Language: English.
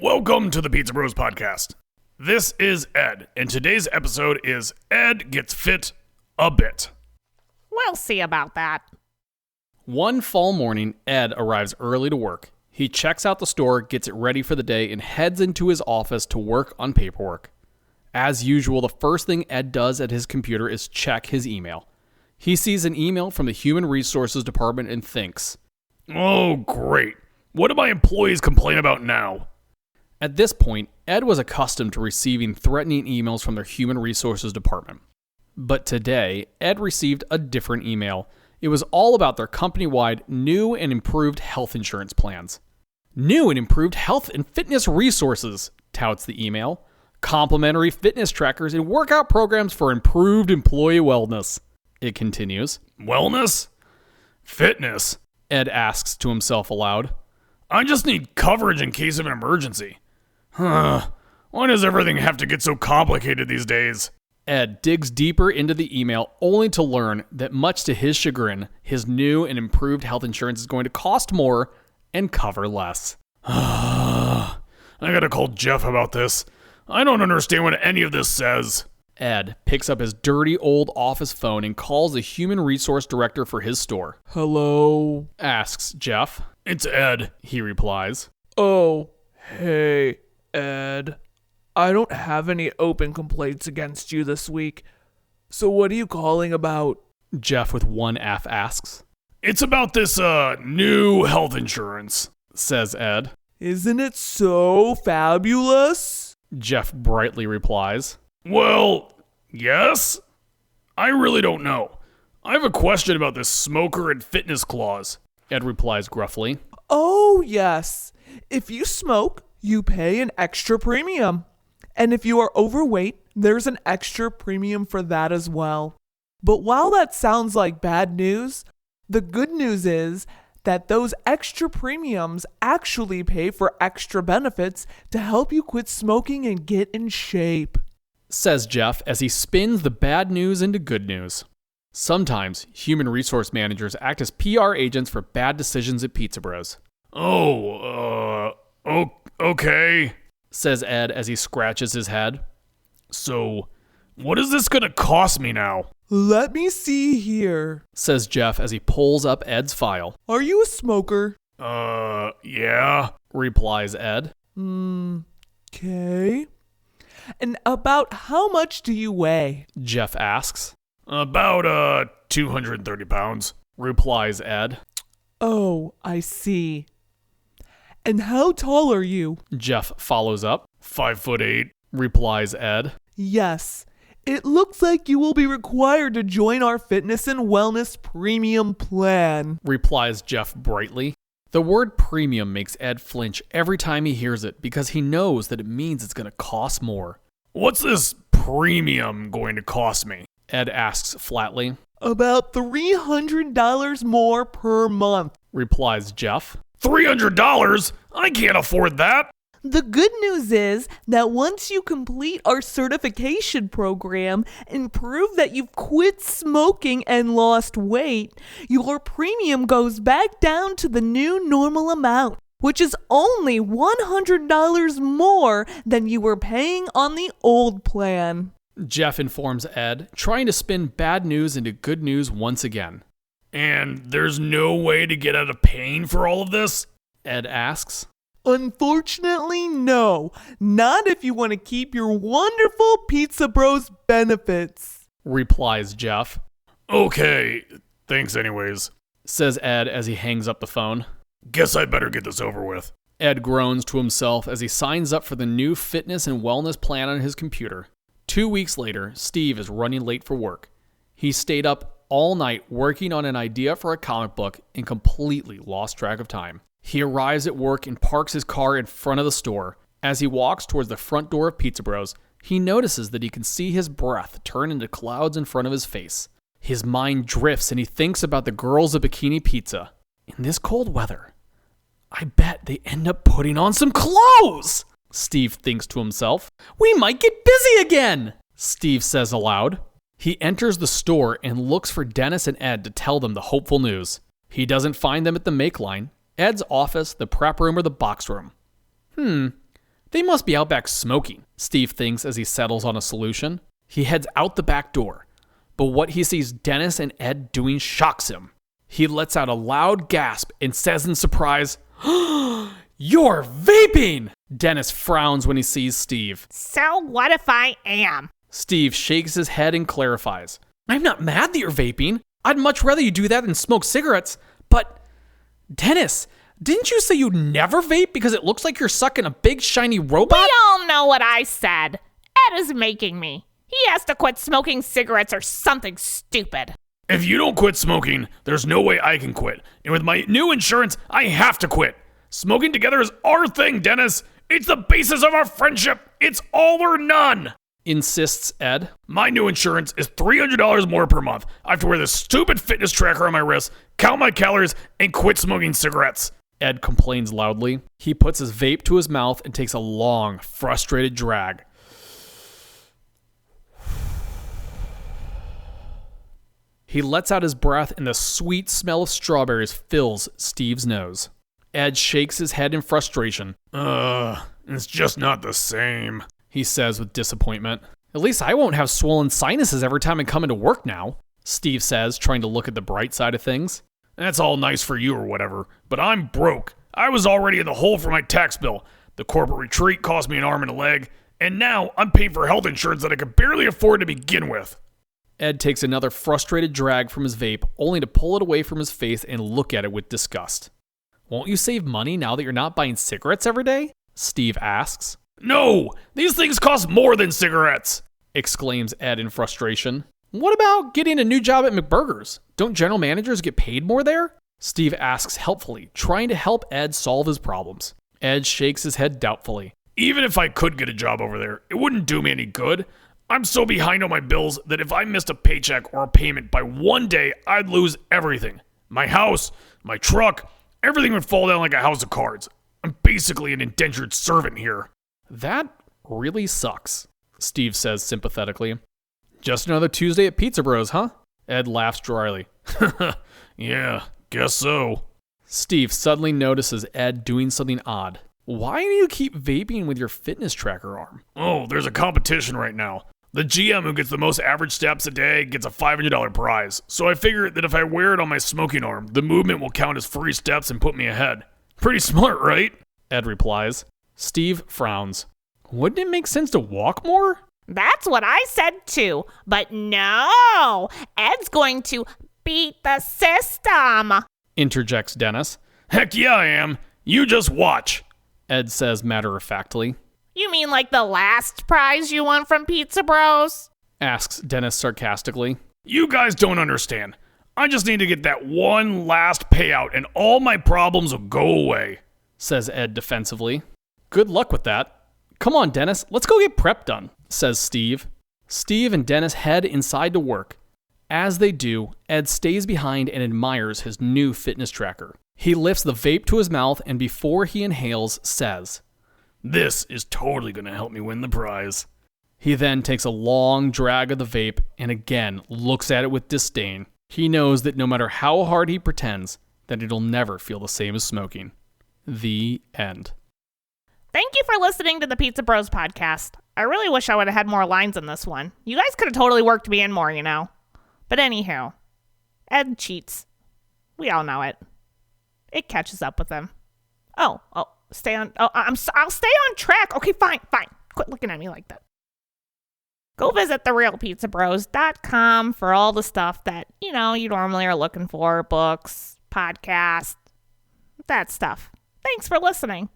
Welcome to the Pizza Bros Podcast. This is Ed, and today's episode is Ed Gets Fit a Bit. We'll see about that. One fall morning, Ed arrives early to work. He checks out the store, gets it ready for the day, and heads into his office to work on paperwork. As usual, the first thing Ed does at his computer is check his email. He sees an email from the Human Resources Department and thinks, Oh, great. What do my employees complain about now? At this point, Ed was accustomed to receiving threatening emails from their Human Resources Department. But today, Ed received a different email. It was all about their company-wide new and improved health insurance plans. New and improved health and fitness resources, touts the email. Complimentary fitness trackers and workout programs for improved employee wellness. It continues. Wellness? Fitness? Ed asks to himself aloud. I just need coverage in case of an emergency. Why does everything have to get so complicated these days? Ed digs deeper into the email only to learn that much to his chagrin, his new and improved health insurance is going to cost more and cover less. I gotta call Jeff about this. I don't understand what any of this says. Ed picks up his dirty old office phone and calls the human resource director for his store. Hello? Asks Jeff. It's Ed, he replies. Oh, hey, Ed. I don't have any open complaints against you this week. So what are you calling about? Jeff with one F asks. It's about this, new health insurance, says Ed. Isn't it so fabulous? Jeff brightly replies. Well, yes? I really don't know. I have a question about this smoker and fitness clause. Ed replies gruffly. Oh, yes. If you smoke, you pay an extra premium. And if you are overweight, there's an extra premium for that as well. But while that sounds like bad news, the good news is that those extra premiums actually pay for extra benefits to help you quit smoking and get in shape. Says Jeff as he spins the bad news into good news. Sometimes human resource managers act as PR agents for bad decisions at Pizza Bros. Okay, says Ed as he scratches his head. So, what is this gonna cost me now? Let me see here, says Jeff as he pulls up Ed's file. Are you a smoker? Yeah, replies Ed. Okay. And about how much do you weigh? Jeff asks. About, 230 pounds, replies Ed. Oh, I see. And how tall are you? Jeff follows up. 5'8", replies Ed. Yes. It looks like you will be required to join our fitness and wellness premium plan, replies Jeff brightly. The word premium makes Ed flinch every time he hears it because he knows that it means it's going to cost more. What's this premium going to cost me? Ed asks flatly. About $300 more per month, replies Jeff. $300? I can't afford that. The good news is that once you complete our certification program and prove that you've quit smoking and lost weight, your premium goes back down to the new normal amount, which is only $100 more than you were paying on the old plan. Jeff informs Ed, trying to spin bad news into good news once again. And there's no way to get out of paying for all of this? Ed asks. Unfortunately, no. Not if you want to keep your wonderful Pizza Bros benefits, replies Jeff. Okay, thanks anyways, says Ed as he hangs up the phone. Guess I better get this over with. Ed groans to himself as he signs up for the new fitness and wellness plan on his computer. 2 weeks later, Steve is running late for work. He stayed up all night working on an idea for a comic book and completely lost track of time. He arrives at work and parks his car in front of the store. As he walks towards the front door of Pizza Bros, he notices that he can see his breath turn into clouds in front of his face. His mind drifts and he thinks about the girls at Bikini Pizza. In this cold weather, I bet they end up putting on some clothes! Steve thinks to himself. We might get busy again! Steve says aloud. He enters the store and looks for Dennis and Ed to tell them the hopeful news. He doesn't find them at the make line, Ed's office, the prep room, or the box room. They must be out back smoking, Steve thinks as he settles on a solution. He heads out the back door, but what he sees Dennis and Ed doing shocks him. He lets out a loud gasp and says in surprise, "You're vaping!" Dennis frowns when he sees Steve. So what if I am? Steve shakes his head and clarifies, "I'm not mad that you're vaping. I'd much rather you do that than smoke cigarettes. But, Dennis, didn't you say you'd never vape because it looks like you're sucking a big shiny robot?" We all know what I said. Ed is making me. He has to quit smoking cigarettes or something stupid. If you don't quit smoking, there's no way I can quit. And with my new insurance, I have to quit. Smoking together is our thing, Dennis. It's the basis of our friendship. It's all or none. Insists Ed. My new insurance is $300 more per month. I have to wear this stupid fitness tracker on my wrist, count my calories, and quit smoking cigarettes. Ed complains loudly. He puts his vape to his mouth and takes a long, frustrated drag. He lets out his breath and the sweet smell of strawberries fills Steve's nose. Ed shakes his head in frustration. It's just not the same, he says with disappointment. At least I won't have swollen sinuses every time I come into work now, Steve says, trying to look at the bright side of things. That's all nice for you or whatever, but I'm broke. I was already in the hole for my tax bill. The corporate retreat cost me an arm and a leg, and now I'm paying for health insurance that I could barely afford to begin with. Ed takes another frustrated drag from his vape, only to pull it away from his face and look at it with disgust. Won't you save money now that you're not buying cigarettes every day? Steve asks. No, these things cost more than cigarettes, exclaims Ed in frustration. What about getting a new job at McBurgers? Don't general managers get paid more there? Steve asks helpfully, trying to help Ed solve his problems. Ed shakes his head doubtfully. Even if I could get a job over there, it wouldn't do me any good. I'm so behind on my bills that if I missed a paycheck or a payment by one day, I'd lose everything. My house, my truck, everything would fall down like a house of cards. I'm basically an indentured servant here. That really sucks, Steve says sympathetically. Just another Tuesday at Pizza Bros, huh? Ed laughs dryly. Yeah, guess so. Steve suddenly notices Ed doing something odd. Why do you keep vaping with your fitness tracker arm? Oh, there's a competition right now. The GM who gets the most average steps a day gets a $500 prize. So I figure that if I wear it on my smoking arm, the movement will count as free steps and put me ahead. Pretty smart, right? Ed replies. Steve frowns. Wouldn't it make sense to walk more? That's what I said too. But no, Ed's going to beat the system. Interjects Dennis. Heck yeah, I am. You just watch. Ed says matter-of-factly. You mean like the last prize you won from Pizza Bros? Asks Dennis sarcastically. You guys don't understand. I just need to get that one last payout and all my problems will go away, says Ed defensively. Good luck with that. Come on, Dennis, let's go get prep done, says Steve. Steve and Dennis head inside to work. As they do, Ed stays behind and admires his new fitness tracker. He lifts the vape to his mouth and before he inhales, says, "This is totally going to help me win the prize." He then takes a long drag of the vape and again looks at it with disdain. He knows that no matter how hard he pretends, that it'll never feel the same as smoking. The end. Thank you for listening to the Pizza Bros podcast. I really wish I would have had more lines in this one. You guys could have totally worked me in more, you know. But anyhow, Ed cheats. We all know it. It catches up with him. I'll stay on track. Okay, fine. Quit looking at me like that. Go visit therealpizzabros.com for all the stuff that, you normally are looking for. Books, podcasts, that stuff. Thanks for listening.